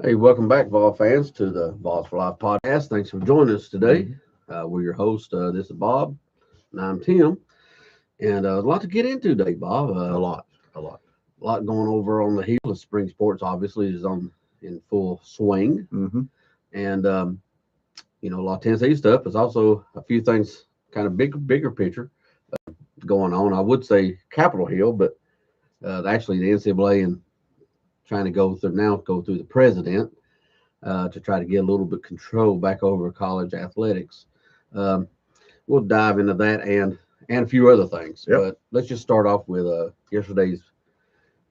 Hey, welcome back, Vol fans, to the Vols for Life podcast. Thanks for joining us today. Mhm. We're your host. This is Bob, and I'm Tim. And a lot to get into today, Bob. A lot, a lot. A lot going over on the heel of spring sports. Obviously, is on in full swing, Hmm. and a lot of Tennessee stuff. There's also a few things, kind of bigger picture going on. I would say Capitol Hill, but actually the NCAA and trying to go through the president to try to get a little bit control back over college athletics. Um, we'll dive into that and a few other things, Yep. but let's just start off with yesterday's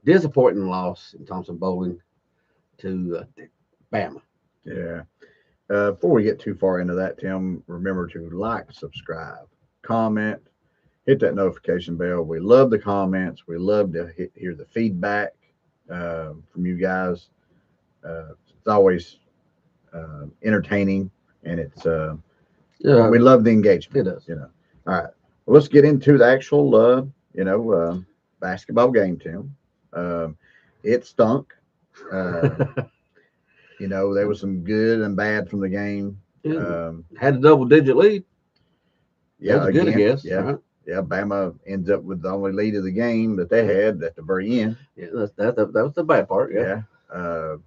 disappointing loss in Thompson Bowling to Bama. Yeah. Before we get too far into that, Tim, remember to like, subscribe, comment, hit that notification bell. We love the comments. We love to hear the feedback from you guys. It's always entertaining, and we Yeah, love the it engagement. does. All right. Well, let's get into the actual basketball game, Tim. Um, it stunk. Um, there was some good and bad from the game. Yeah, Um, had a double-digit lead. That yeah, was good, I again, guess. yeah, Right? yeah. Bama ends up with the only lead of the game that they had at the very end. Yeah, that was the bad part. Yeah. Yeah. Uh,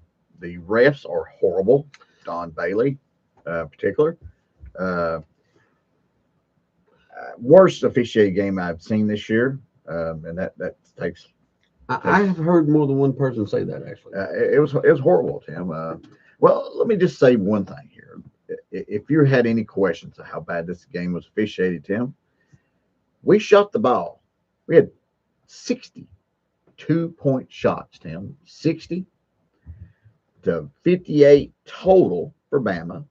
the refs are horrible. Don Bailey, particular. Uh, Worst officiated game I've seen this year, and that takes I takes. have heard more than one person say that actually. It was horrible, Tim. Well, let me just say one thing here. If you had any questions of how bad this game was officiated, Tim, we shot the ball. We had 62-point shots, Tim. 60 to 58 total for Bama,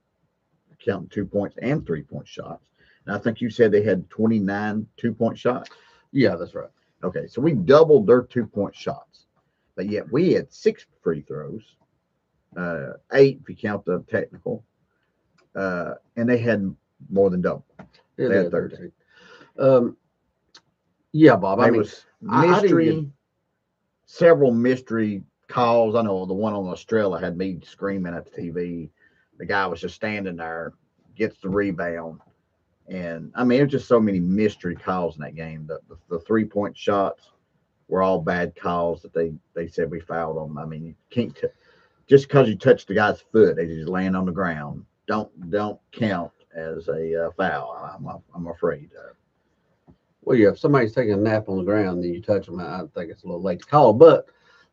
counting 2 points and 3 point shots. And I think you said they had 29 2 point shots. Yeah, that's right. Okay, so we doubled their 2 point shots, but yet we had six free throws, eight if you count the technical, and they had more than double. Yeah, They they had had 13. 13. Um, yeah, Bob. I There mean, was I didn't get. mystery, several mystery calls. I know the one on Australia had me screaming at the TV. The guy was just standing there, gets the rebound, and I mean, it was just so many mystery calls in that game. The 3 point shots were all bad calls that they said we fouled them. I mean, you can't just because you touch the guy's foot, they just land on the ground. Don't count as a foul. I'm afraid. Well, yeah, if somebody's taking a nap on the ground and you touch them, I think it's a little late to call. But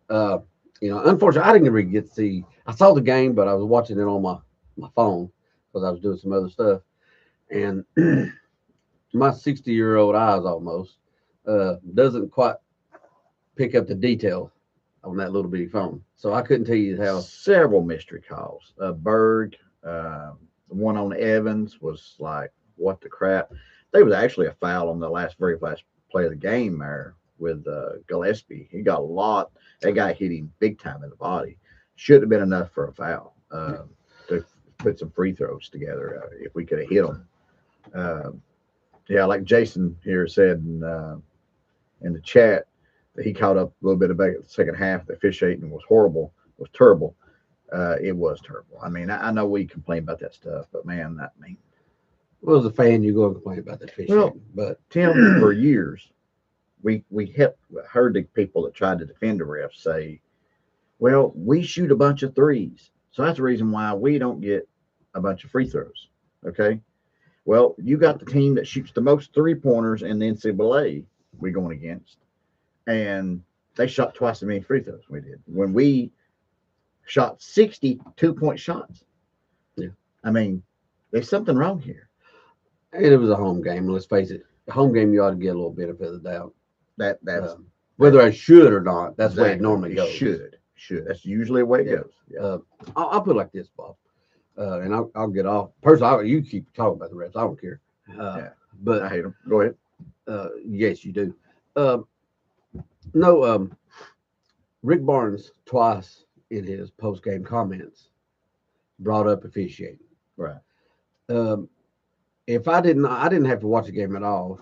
uh, unfortunately, I didn't really get to see. I saw the game, but I was watching it on my phone because I was doing some other stuff, and my 60-year-old eyes almost doesn't quite pick up the detail on that little bitty phone. So I couldn't tell you how. Several mystery calls. Berg, the one on Evans was like, what the crap? There was actually a foul on the very last play of the game there with Gillespie. He got a lot. That guy hit him big time in the body. Should have been enough for a foul to put some free throws together if we could have hit them. Uh, yeah, like Jason here said in the chat, that he caught up a little bit about the second half. The officiating was horrible, was terrible. It was terrible. I mean, I know we complain about that stuff, but man, I mean, Well, as a fan, you go and complain about the well, officiating, but Tim, for years we heard the people that tried to defend the refs say, "Well, we shoot a bunch of threes, so that's the reason why we don't get a bunch of free throws." Okay, well, you got the team that shoots the most 3 pointers in the NCAA we're going against, and they shot twice as many free throws we did. When we shot 62 point shots. yeah, I mean, there's something wrong here. and it was a home game. Let's face it, a home game you ought to get a little benefit of the doubt. That's Um, Whether I should or not, that's the way it exactly. normally It goes. should. That's usually the way it Yeah. goes. Yeah. I'll put it like this, Bob, and I'll get off. Personally, you keep talking about the refs. I don't care. Yeah. I But hate them. Go ahead. yes, you do. Um, no, Rick Barnes twice in his post game comments brought up officiating. Right. Um, if I didn't have to watch the game at all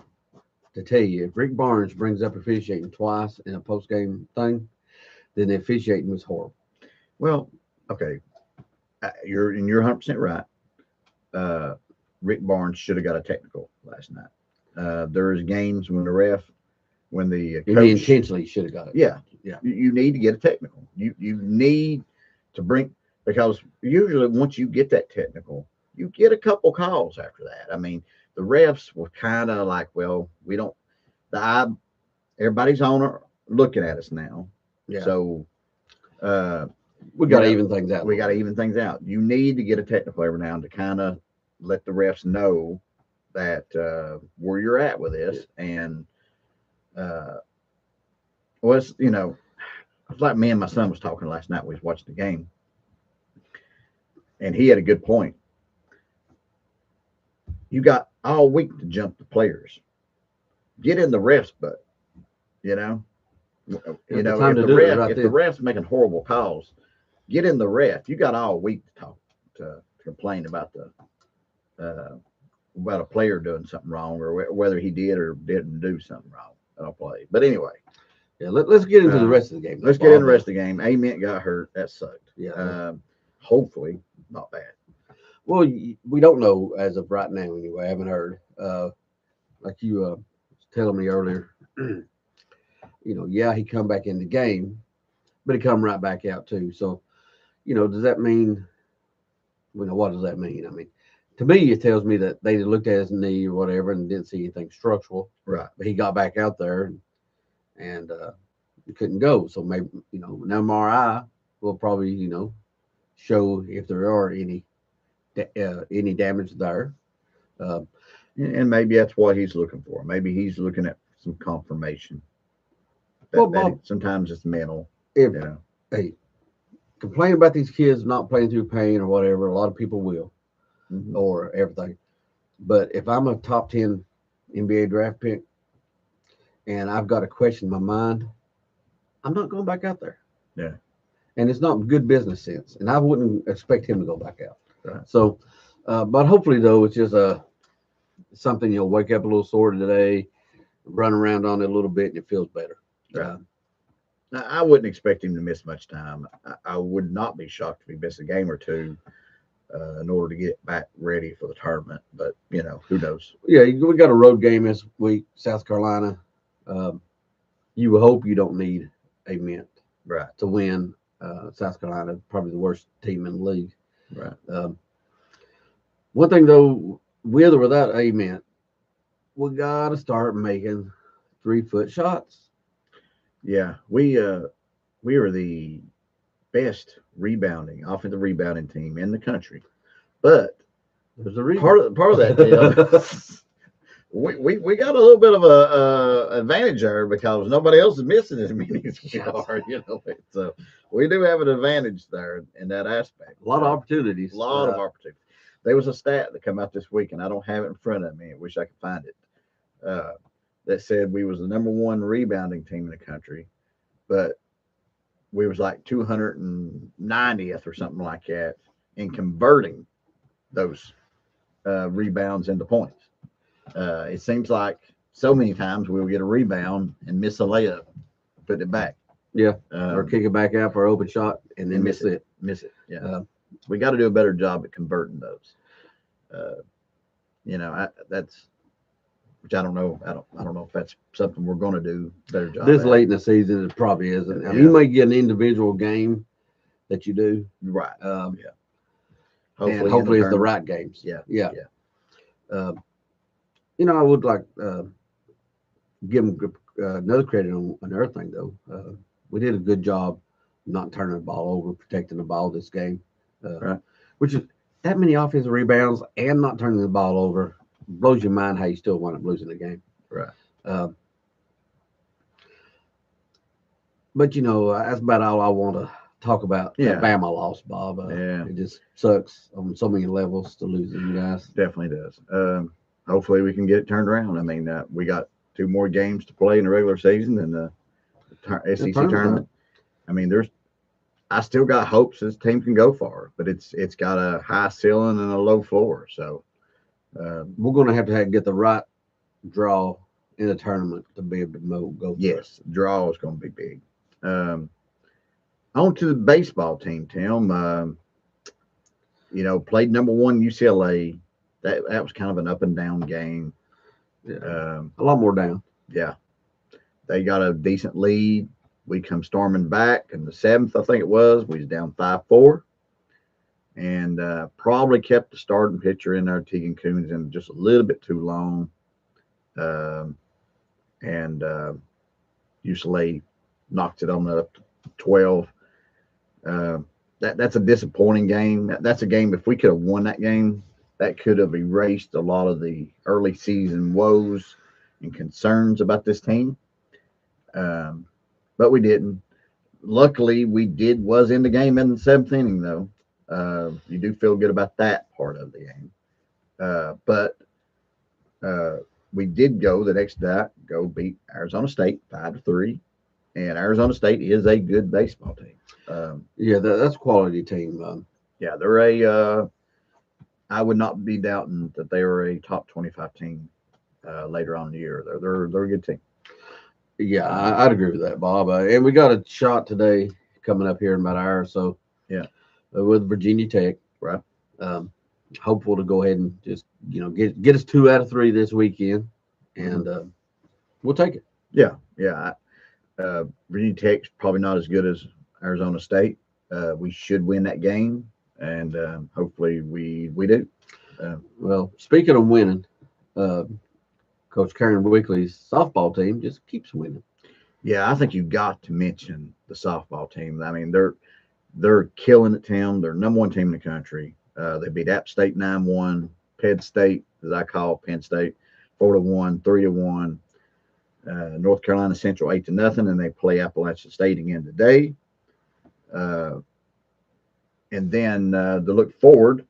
to tell you. If Rick Barnes brings up officiating twice in a post game thing, then the officiating was horrible. Well, okay, you're 100% right. Rick Barnes should have got a technical last night. There's games when the And he coach, intentionally should have got it. yeah, Yeah. you need to get a technical. You need to bring, because usually once you get that technical, you get a couple calls after that. I mean, the refs were kind of like, well, we don't. The eye, everybody's looking at us now, Yeah. so We got to even things out. we got to even things out. You need to get a technical every now and to kind of let the refs know that where you're at with this, and was it's like me and my son was talking last night. We was watching the game, and he had a good point. You got all week to jump the players. Get in the refs, but you know, if the refs making horrible calls, get in the ref. You got all week to talk to complain about about a player doing something wrong, or whether he did or didn't do something wrong on a play. But anyway, yeah, let's get into the rest of the game. Let's get into the rest of the game. Ament got hurt. That sucked. Yeah. Hopefully, not bad. Well, we don't know as of right now anyway. I haven't heard. Like you was telling me earlier, yeah, he come back in the game, but he come right back out too. So, does that mean, what does that mean? I mean, to me, it tells me that they looked at his knee or whatever and didn't see anything structural. Right. But he got back out there and he couldn't go. So maybe, an MRI will probably, show if there are any damage there. And maybe that's what he's looking for. Maybe he's looking at some confirmation. Bob, sometimes it's mental. Hey, complain about these kids not playing through pain or whatever. A lot of people will, or everything. But if I'm a top 10 NBA draft pick and I've got a question in my mind, I'm not going back out there. Yeah. And it's not good business sense. And I wouldn't expect him to go back out. Right. So, but hopefully, though, it's just something you'll wake up a little sore today, run around on it a little bit, and it feels better. Right. Now, I wouldn't expect him to miss much time. I would not be shocked if he missed a game or two in order to get back ready for the tournament. But, who knows? Yeah, we got a road game this week, South Carolina. You hope you don't need Ament to win. South Carolina, probably the worst team in the league. Right. One thing, though, with or without Ament, we got to start making 3-foot shots. Yeah, we are the best offensive rebounding team in the country, but there's a reason. Part of that deal, we got a little bit of a advantage there because nobody else is missing as many as we are. So we do have an advantage there in that aspect. A lot of opportunities. A lot of opportunities. There was a stat that came out this week, and I don't have it in front of me. I wish I could find it. That said we was the number 1 rebounding team in the country, but we was like 290th or something like that in converting those rebounds into points. It seems like so many times we'll get a rebound and miss a layup, put it back. Yeah, or kick it back out for an open shot and then miss it. Miss it. Yeah, we got to do a better job at converting those. That's. Which I don't know. I don't know if that's something we're going to do a better job. This late in the season, it probably isn't. I mean, you might get an individual game that you do, right? Hopefully it's the right games. Yeah. I would like give them another credit on another thing though. We did a good job not turning the ball over, protecting the ball this game. Right. Which is that many offensive rebounds and not turning the ball over. Blows your mind how you still wind up losing the game. Right. But that's about all I want to talk about. Yeah. Bama loss, Bob. It just sucks on so many levels to lose them guys. Definitely does. Hopefully we can get it turned around. I mean, we got 2 more games to play in the regular season and the SEC tournament. I mean, I still got hopes this team can go far, but it's got a high ceiling and a low floor. So. We're going to have get the right draw in the tournament to be able to go. Yes, draw is going to be big. On to the baseball team, Tim. Played number one UCLA. That was kind of an up and down game. Yeah, Um, a lot more down. yeah, they got a decent lead. We come storming back in the seventh, I think it was. We was down 5-4, and probably kept the starting pitcher in there, Tegan Coons, in just a little bit too long. Um, and UCLA knocked it on up to 12. Uh, that's a disappointing game. That's a game. If we could have won that game, that could have erased a lot of the early season woes and concerns about this team. Um, but we didn't. Luckily, we did was in the game in the seventh inning, though. You do feel good about that part of the game. But uh, we did go the next day, go beat Arizona State 5-3, and Arizona State is a good baseball team. Yeah, that's a quality team. Yeah, they're a. I would not be doubting that they are a top 25 team later on in the year. They're a good team. Yeah, I'd agree with that, Bob. And we got a shot today coming up here in about an hour or so. Yeah. With Virginia Tech. Right. Um, Hopeful to go ahead and just get us 2 out of 3 this weekend, and we'll take it. Yeah, yeah. Virginia Tech's probably not as good as Arizona State. We should win that game, and hopefully we do. Well, speaking of winning, uh, Coach Karen Weekly's softball team just keeps winning. Yeah, I think you've got to mention the softball team. I mean, they're killing it, Tim. They're number one team in the country. They beat App State 9-1, Penn State, as I call Penn State, 4-1, 3-1. North Carolina Central 8-0, and they play Appalachian State again today. And then to look forward,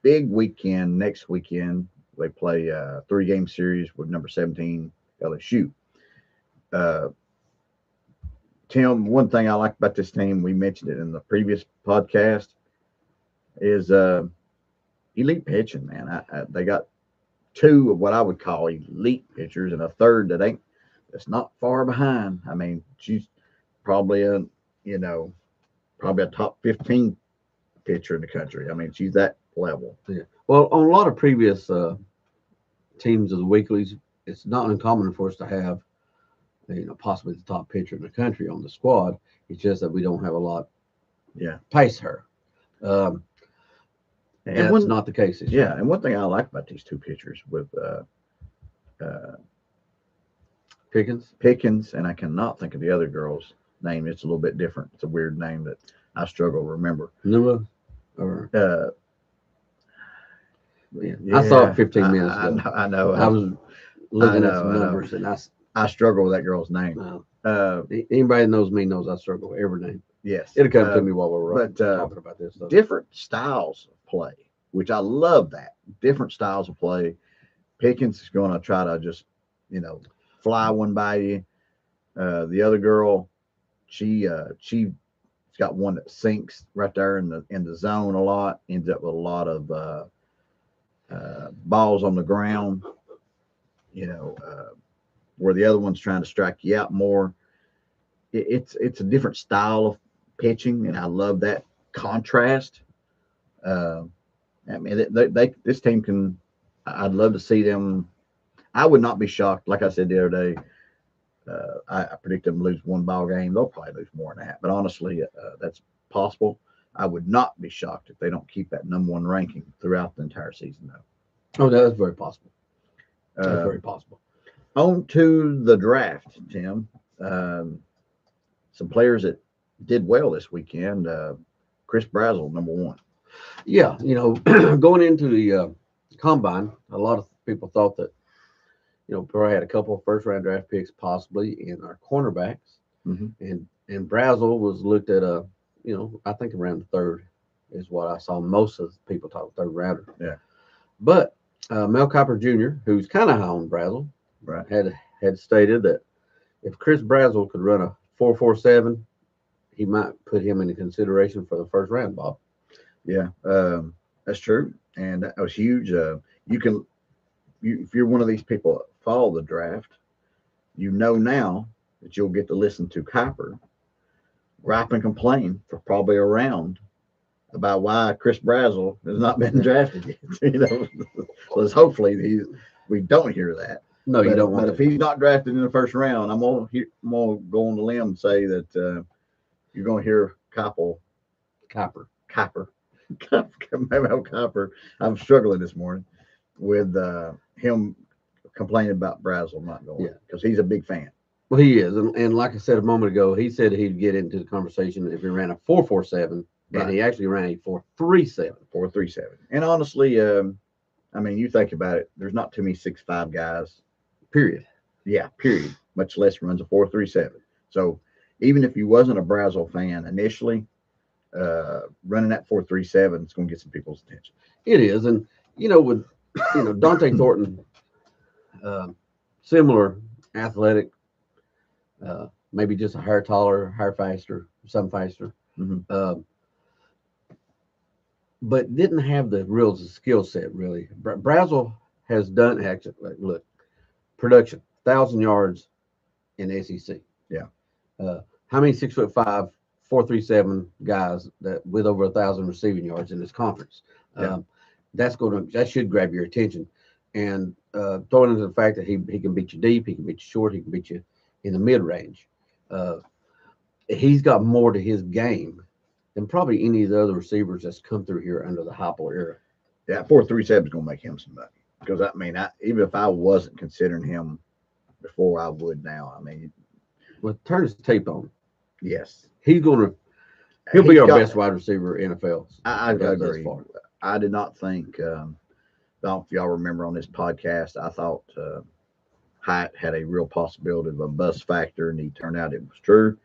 big weekend next weekend. They play a 3-game series with number 17 LSU. Tim, one thing I like about this team, we mentioned it in the previous podcast, is elite pitching. Man, they got 2 of what I would call elite pitchers, and a third that's not far behind. I mean, she's probably probably a top 15 pitcher in the country. I mean, she's that level. Yeah. Well, on a lot of previous teams of the weeklies, it's not uncommon for us to have, possibly the top pitcher in the country on the squad. It's just that we don't have a lot. Yeah. Pace her. And that's not the case. Yeah, and one thing I like about these 2 pitchers with Pickens, and I cannot think of the other girl's name. It's a little bit different. It's a weird name that I struggle to remember. Nua, or yeah, I saw it 15 minutes ago. I know. I was looking at some numbers, and I struggle with that girl's name. Anybody that knows me knows I struggle with every name. Yes, it'll come to me while we're talking about this stuff. Different styles of play, which I love. That different styles of play. Pickens is going to try to just fly one by you. The other girl, she's got one that sinks right there in the zone a lot. Ends up with a lot of balls on the ground. Where the other one's trying to strike you out more. It's a different style of pitching, and I love that contrast. I mean, this team can. I'd love to see them. I would not be shocked. Like I said the other day, I predict them to lose 1 ball game. They'll probably lose more than that, but honestly, that's possible. I would not be shocked if they don't keep that number 1 ranking throughout the entire season, though. Oh, that's very possible. That's very possible. On to the draft, Tim. Some players that did well this weekend. Chris Brazel, number 1. Yeah, going into the combine, a lot of people thought that, probably had a couple of first-round draft picks possibly in our cornerbacks, and Brazel was looked at I think around the 3rd is what I saw most of the people talk 3rd rounder. Yeah, but Mel Kiper Jr., who's kind of high on Brazel, right, had stated that if Chris Brazel could run a 4.47, he might put him into consideration for the 1st round, Bob. Yeah, that's true, and that was huge. If you're one of these people that follow the draft, now that you'll get to listen to Kiper gripe and complain for probably a round about why Chris Brazel has not been drafted yet. So hopefully we don't hear that. No, you don't want But if he's not drafted in the first round, I'm gonna go on the limb and say that you're gonna hear Copper. Maybe Copper. I'm struggling this morning with him complaining about Brazel not going because he's a big fan. Well, he is, and like I said a moment ago, he said he'd get into the conversation if he ran a 4.47, and he actually ran a 4.37. 4.37, and honestly, I mean, you think about it. There's not too many 6'5" guys. Period. Yeah, period. Much less runs a 4.37. So even if you wasn't a Brazel fan initially, running that 4.37 is going to get some people's attention. It is, and with Dante Thornton, similar athletic, maybe just a hair taller, hair faster, some faster, but didn't have the real skill set really. Brazel has done actually. Look, production 1,000 yards in the SEC. Yeah. How many 6'5", 4.37 guys that with over 1,000 receiving yards in this conference? That should grab your attention, and throwing into the fact that he can beat you deep, he can beat you short, he can beat you in the mid range. He's got more to his game than probably any of the other receivers that's come through here under the Heupel era. Yeah, 4.37 is going to make him some money because even if I wasn't considering him before, I would now. I mean, well, turn his tape on. Yes, he'll be our best wide receiver in NFL. I agree. I did not think. I don't know if y'all remember on this podcast, I thought Hyatt had a real possibility of a bust factor, and he turned out it was true.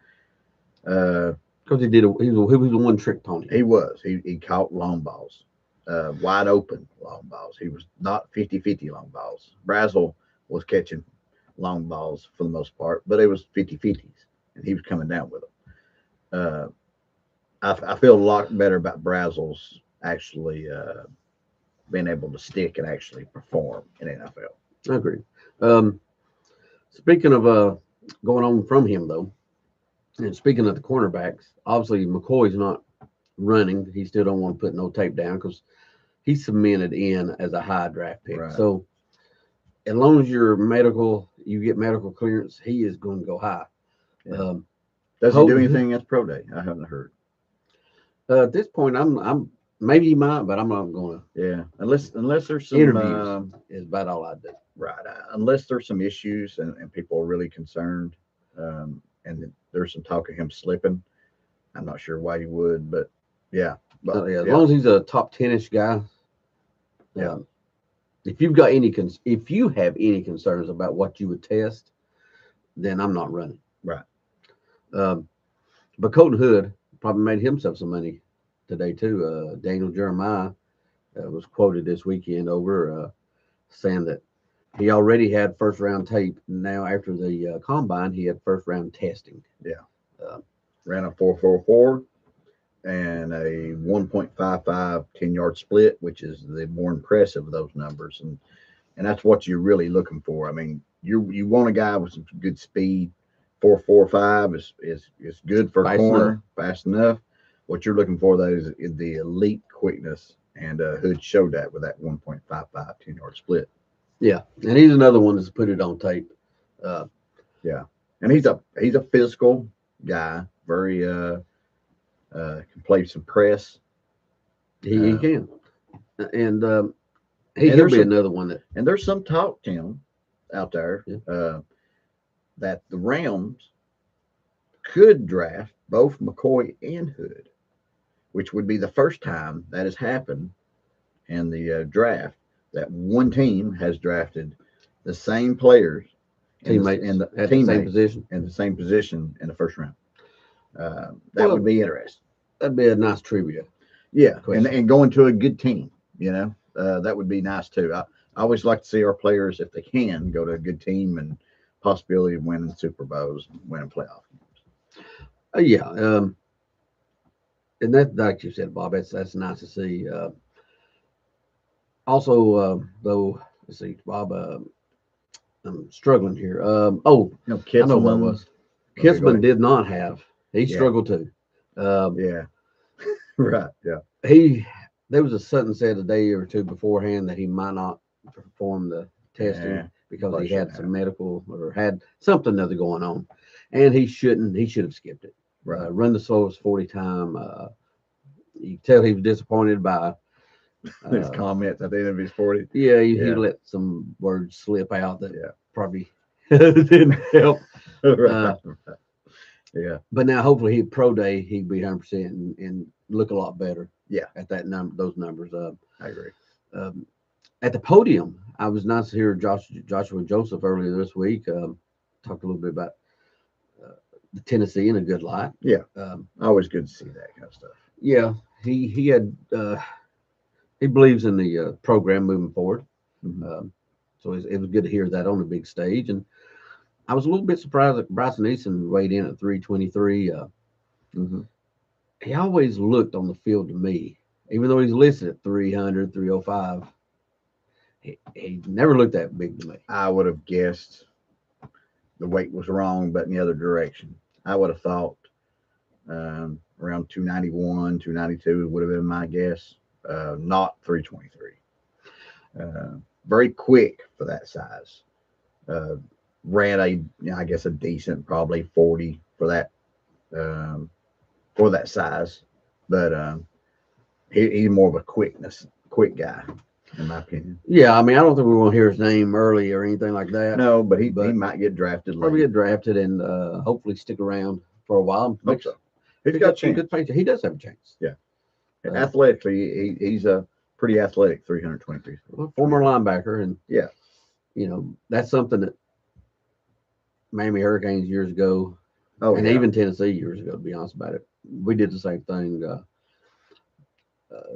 Because he was a one trick pony. He was. He caught long balls, wide open long balls. He was not 50-50 long balls. Brazel was catching long balls for the most part, but it was 50-50s, and he was coming down with them. I feel a lot better about Brazel's actually being able to stick and actually perform in NFL. I agree. Speaking of going on from him, though, and speaking of the cornerbacks, obviously McCoy's not running. He still don't want to put no tape down because he's cemented in as a high draft pick. Right. So as long as you get medical clearance, he is going to go high. Yeah. Does he do anything at pro day? I haven't heard. At this point, I'm maybe he might, but I'm not going to. Yeah, unless there's some interviews is about all I do. Right. Unless there's some issues and people are really concerned, and there's some talk of him slipping. I'm not sure why he would, but yeah. But as long as he's a top 10-ish guy. Yeah. If you have any concerns about what you would test, then I'm not running. Right. But Colton Hood probably made himself some money today too. Daniel Jeremiah was quoted this weekend over saying that he already had first round tape. Now after the combine, he had first round testing. Yeah. Ran a 4.44 and a 1.55 10-yard split, which is the more impressive of those numbers. And that's what you're really looking for. I mean, you want a guy with some good speed. 4.45 is good for a corner, fast enough. What you're looking for, though, is the elite quickness, and Hood showed that with that 1.55 10-yard split. Yeah, and he's another one that's put it on tape. Yeah, and he's a physical guy, very can play some press. He can, and he'll be another one that. And there's some talk, Tim, out there that the Rams could draft both McCoy and Hood, which would be the first time that has happened in the draft that one team has drafted the same players in the same position in the first round. That would be interesting. That'd be a nice trivia. Yeah, and going to a good team, that would be nice too. I always like to see our players, if they can, go to a good team and possibility of winning Super Bowls and winning playoff games. Yeah, and that, like you said, Bob, that's nice to see. Also, though, let's see, Bob, I'm struggling here. Kitsman, I know what it was. Kitsman did not have He Yeah. struggled too. Um, Yeah. Right. Yeah. he there was a something said a day or two beforehand that he might not perform the testing Yeah. because Probably he had shouldn't some have. medical or had something other going on, and he shouldn't. He should have skipped it. Right. Run the slowest 40 time. You could tell he was disappointed by. His Uh, comments at the end of his 40. yeah, he Yeah. let some words slip out that Yeah. probably didn't help. Right. Yeah. But now, hopefully, he pro day he'd be 100% and look a lot better. Yeah. At that number, those numbers. I agree. Um, at the podium, I was nice to hear Joshua Joseph earlier this week. Talked a little bit about uh, the Tennessee in a good light. Yeah. Um, Always good to see that kind of stuff. yeah, he had he believes in the program moving forward. Mhm. So it was good to hear that on the big stage. And I was a little bit surprised that Bryson Eason weighed in at 323. Mhm. He always looked on the field to me, even though he's listed at 300, 305. He never looked that big to me. I would have guessed the weight was wrong, but in the other direction. I would have thought around 291, 292 would have been my guess. Not 323. Very quick for that size. Uh, ran I guess, a decent, probably 40 um, for that size, but he's more of a quick guy, in my opinion. Yeah, I mean, I don't think we want to hear his name early or anything like that. No, but he But might get drafted probably late. get drafted and hopefully stick around for a while. Hope so. He's Pick got a up some chance. good paycheck. He does have a chance. Yeah. Uh, Athletically, he's a pretty athletic 323. Former linebacker, and Yeah. That's something that Miami Hurricanes years ago, Oh, and yeah. even Tennessee years ago. To be honest about it, we did the same thing.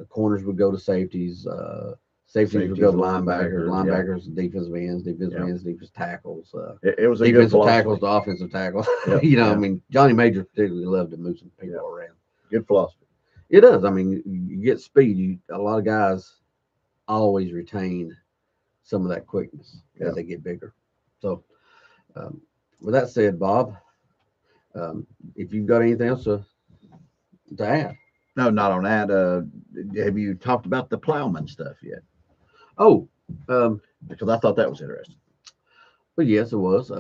Corners would go to safeties. Safeties would Safeties, go to linebackers. linebackers, yeah. Linebackers to defensive ends. Defensive Yeah. ends, defensive tackles. It was a good Defensive philosophy. tackles to offensive tackles. Yep, I yeah. mean, Johnny Major particularly loved to move some people Yep. around. Good philosophy. It does. I mean, you get speed. A lot of guys always retain some of that quickness Yeah. as they get bigger. So, um, with that said, Bob, um, if you've got anything else to add. No, not on that. Have you talked about the plowman stuff yet? Oh, Because I thought that was interesting. well, yes, it was.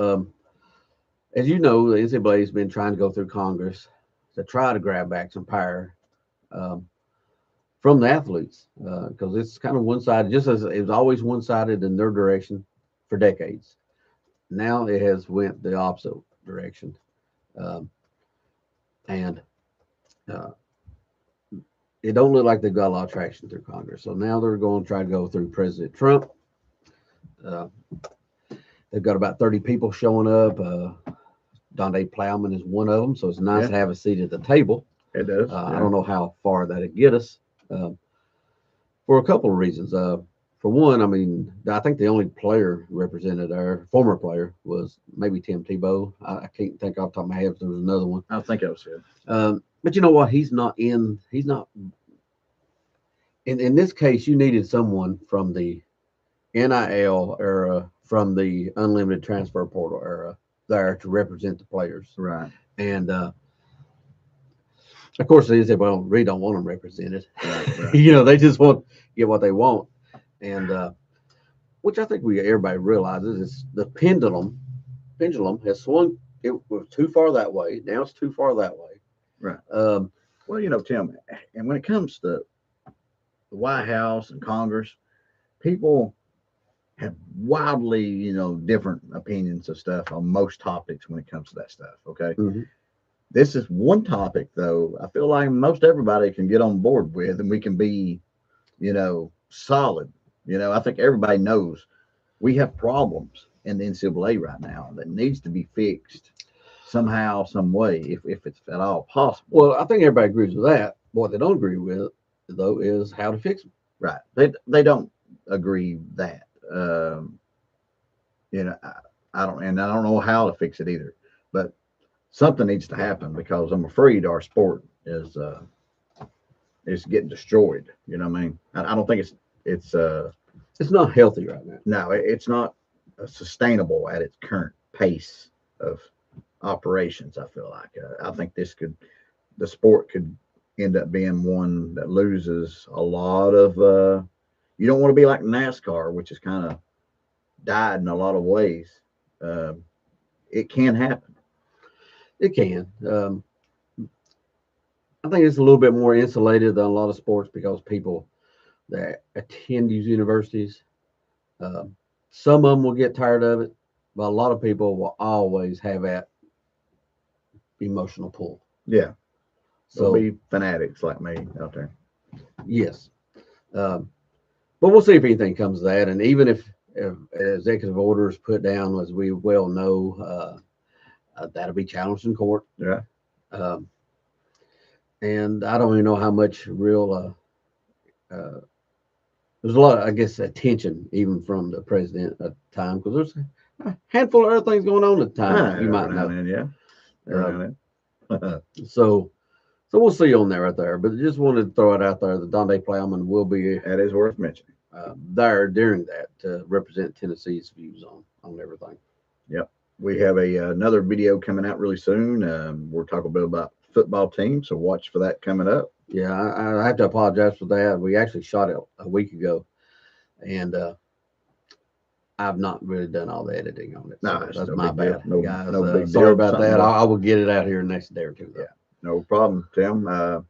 As you know, the NCAA has been trying to go through Congress to try to grab back some power um, from the athletes because it's kind of one sided, just as it was always one sided in their direction for decades. Now it has went the opposite direction, um, and uh, it don't look like they've got a lot of traction through Congress. So now they're going to try to go through President Trump. Uh, they've got about 30 people showing up. Donde Plowman is one of them, so it's nice Yeah. to have a seat at the table. It does. I don't know how far that'd get us for a couple of reasons. For one, I mean, I think the only player represented there, former player, was maybe Tim Tebow. I can't think off the top of my head if there was another one. I think that was it. But you know what? He's not. In this case, you needed someone from the NIL era, from the unlimited transfer portal era, there to represent the players. Right. And of course, they said, "Well, we don't want them represented." Right. They just want to get what they want, and which I think everybody realizes is the pendulum has swung. It was too far that way. Now it's too far that way. Right. Um, Well, Tim, and when it comes to the White House and Congress, people have wildly, different opinions of stuff on most topics when it comes to that stuff. Okay. mhm. This is one topic, though, I feel like most everybody can get on board with, and we can be, solid. I think everybody knows we have problems in the NCAA right now that needs to be fixed somehow, some way, if it's at all possible. Well, I think everybody agrees with that. What they don't agree with, though, is how to fix them. Right. They don't agree that. I don't know how to fix it either. But something needs to happen because I'm afraid our sport is getting destroyed. You know what I mean? I don't think It's not healthy right now. no, it's not sustainable at its current pace of operations. I feel like I think the sport could end up being one that loses a lot of. You don't want to be like NASCAR, which is kind of died in a lot of ways. Uh, it can happen. It can. I think it's a little bit more insulated than a lot of sports because people that attend these universities, um, some of them will get tired of it, but a lot of people will always have that emotional pull. Yeah, there'll So be fanatics like me out there. yes, um, but we'll see if anything comes of that. And even if executive order is put down, as we well know, that'll be challenged in court. Yeah, Um, and I don't even know how much real. There's a lot, I guess, attention even from the president at the time because there's a handful of other things going on at the time you every might now and know. then, yeah, every Uh, now and then. so we'll see on there right there. But just wanted to throw it out there. The Donde Plowman will be That is worth mentioning. there during that to represent Tennessee's views on everything. Yep. We have another video coming out really soon. We're talking a bit about football team, so watch for that coming up. Yeah, I have to apologize for that. We actually shot it a week ago, and I've not really done all the editing on it. So No, it's that's no my big deal. bad, No, guys. no big Sorry deal. about that. I will get it out here next day or two. Though. Yeah, no problem, Tim.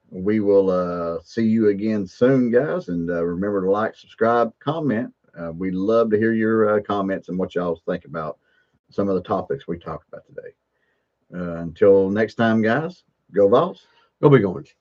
We will see you again soon, guys. And remember to like, subscribe, comment. We'd love to hear your comments and what y'all think about some of the topics we talked about today. Until next time, guys, go Vols. Go Big Orange.